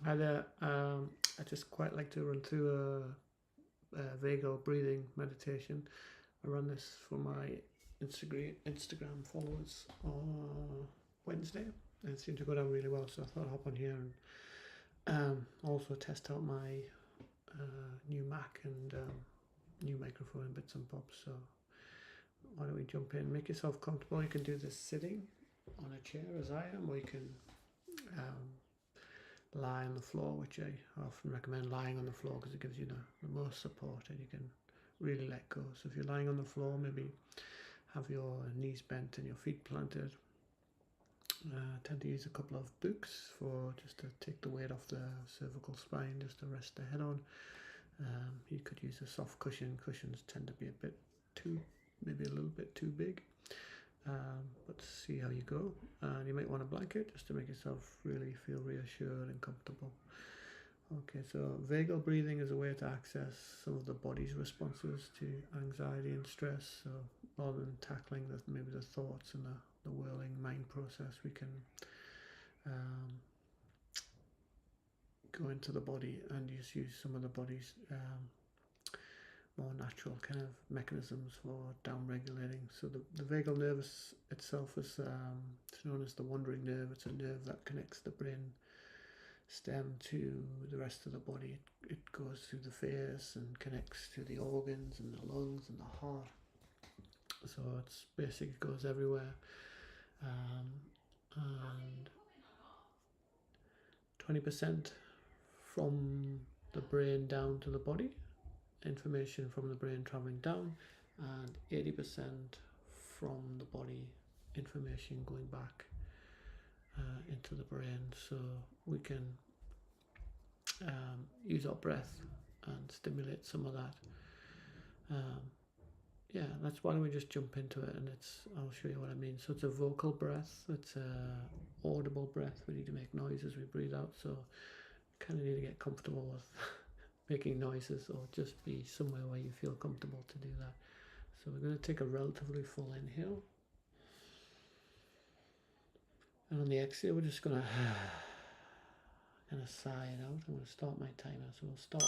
Hi there. I just quite like to run through a vagal breathing meditation. I run this for my Instagram followers on Wednesday, and it seemed to go down really well. So I thought I'd hop on here and also test out my new Mac and new microphone and bits and bobs. So why don't we jump in? Make yourself comfortable. You can do this sitting on a chair as I am, or you can um, lie on the floor, which I often recommend lying on the floor because it gives you the most support and you can really let go. So if you're lying on the floor, maybe have your knees bent and your feet planted. I tend to use a couple of books for just to take the weight off the cervical spine, just to rest the head on. You could use a soft cushion. Cushions tend to be a bit too, maybe a little bit too big. But see how you go. And you might want a blanket just to make yourself really feel reassured and comfortable. Okay, so vagal breathing is a way to access some of the body's responses to anxiety and stress. So rather than tackling maybe the thoughts and the whirling mind process, we can go into the body and just use some of the body's more natural kind of mechanisms for down regulating. So the vagal nerve itself is it's known as the wandering nerve. It's a nerve that connects the brain stem to the rest of the body. It goes through the face and connects to the organs and the lungs and the heart. So it's basically goes everywhere. And 20% from the brain down to the body, information from the brain traveling down, and 80% from the body, information going back into the brain. So we can use our breath and stimulate some of that. Yeah, that's why don't we just jump into it, and I'll show you what I mean. So it's a vocal breath, it's a audible breath. We need to make noise as we breathe out, so kind of need to get comfortable with making noises, or just be somewhere where you feel comfortable to do that. So we're going to take a relatively full inhale, and on the exhale we're just going to kind of sigh it out. I'm going to start my timer, so we'll start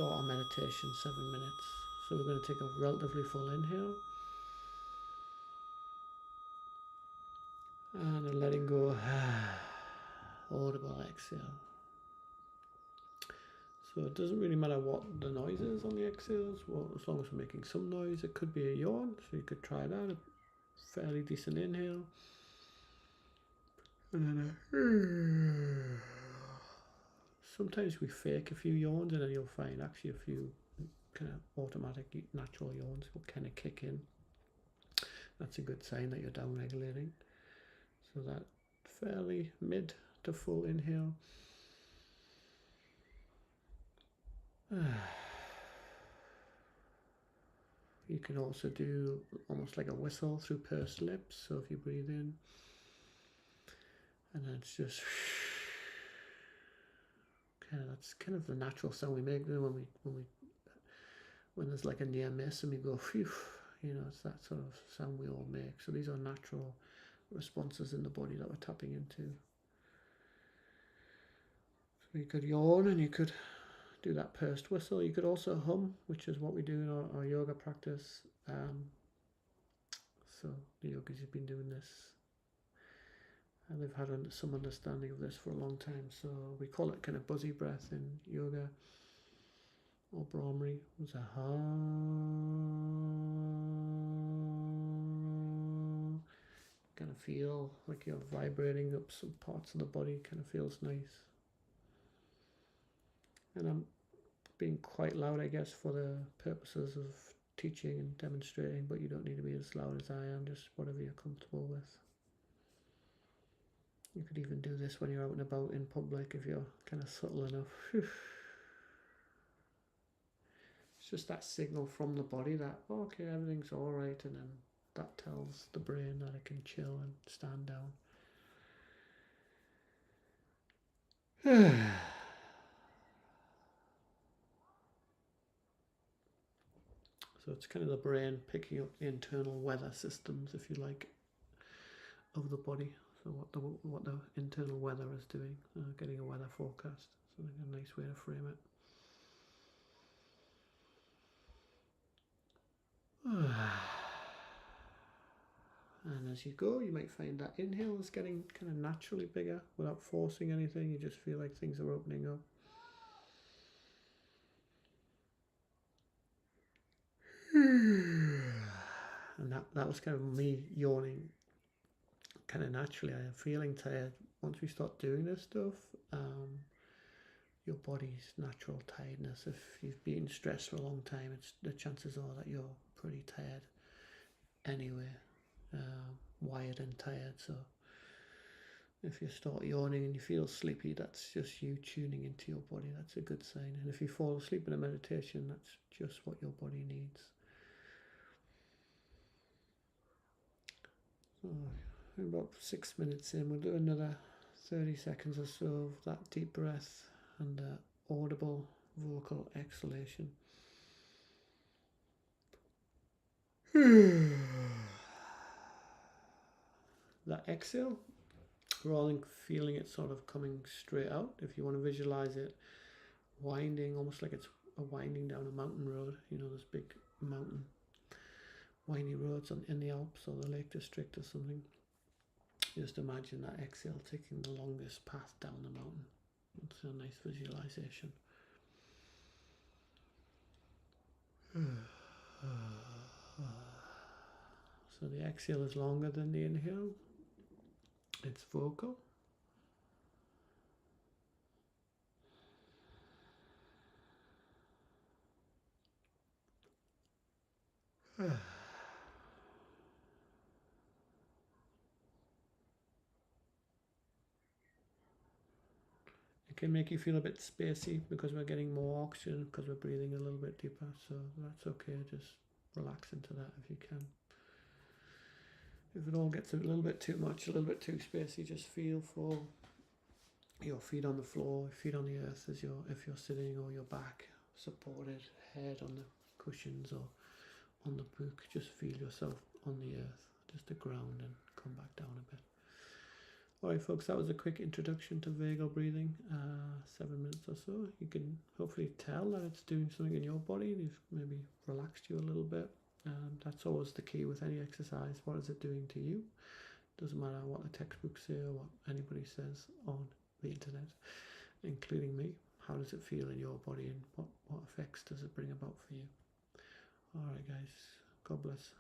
our meditation 7 minutes. So we're going to take a relatively full inhale and then letting go, audible exhale. So it doesn't really matter what the noise is on the exhales, well, as long as we're making some noise. It could be a yawn, so you could try that. A fairly decent inhale, and then sometimes we fake a few yawns, and then you'll find actually a few kind of automatic natural yawns will kind of kick in. That's a good sign that you're down regulating. So that fairly mid to full inhale. You can also do almost like a whistle through pursed lips. So if you breathe in, and then it's just that's kind of the natural sound we make when there's like a near miss and we go phew, it's that sort of sound we all make. So these are natural responses in the body that we're tapping into. So you could yawn and you could do that pursed whistle. You could also hum, which is what we do in our yoga practice. So the yogis have been doing this, and they've had some understanding of this for a long time. So we call it kind of buzzy breath in yoga, or Brahmari. It's a ha. Kind of feel like you're vibrating up some parts of the body. Kind of feels nice. And I'm being quite loud, I guess, for the purposes of teaching and demonstrating, but you don't need to be as loud as I am, just whatever you're comfortable with. You could even do this when you're out and about in public if you're kind of subtle enough. It's just that signal from the body that, okay, everything's all right, and then that tells the brain that it can chill and stand down. So it's kind of the brain picking up the internal weather systems, if you like, of the body. So what the internal weather is doing, getting a weather forecast. So a nice way to frame it. And as you go, you might find that inhale is getting kind of naturally bigger without forcing anything. You just feel like things are opening up. And that was kind of me yawning kind of naturally. I am feeling tired. Once we start doing this stuff, your body's natural tiredness. If you've been stressed for a long time, the chances are that you're pretty tired anyway, wired and tired. So if you start yawning and you feel sleepy, that's just you tuning into your body. That's a good sign. And if you fall asleep in a meditation, that's just what your body needs. So about 6 minutes in, we'll do another 30 seconds or so of that deep breath and audible vocal exhalation. That exhale, rather than feeling it sort of coming straight out, if you want to visualize it winding, almost like it's winding down a mountain road, you know, those big mountain windy roads in the Alps or the Lake District or something. Just imagine that exhale taking the longest path down the mountain. It's a nice visualization. So the exhale is longer than the inhale. It's vocal. It can make you feel a bit spacey because we're getting more oxygen because we're breathing a little bit deeper, so that's okay. Just relax into that if you can. If it all gets a little bit too much, a little bit too spacey, just feel for your feet on the floor, feet on the earth as if you're sitting, or your back supported, head on the cushions or on the book. Just feel yourself on the earth, just the ground, and come back down a bit. Alright folks, that was a quick introduction to vagal breathing, 7 minutes or so. You can hopefully tell that it's doing something in your body and you've maybe relaxed you a little bit. That's always the key with any exercise. What is it doing to you? Doesn't matter what the textbooks say or what anybody says on the internet, including me. How does it feel in your body and what effects does it bring about for you? Alright guys, God bless.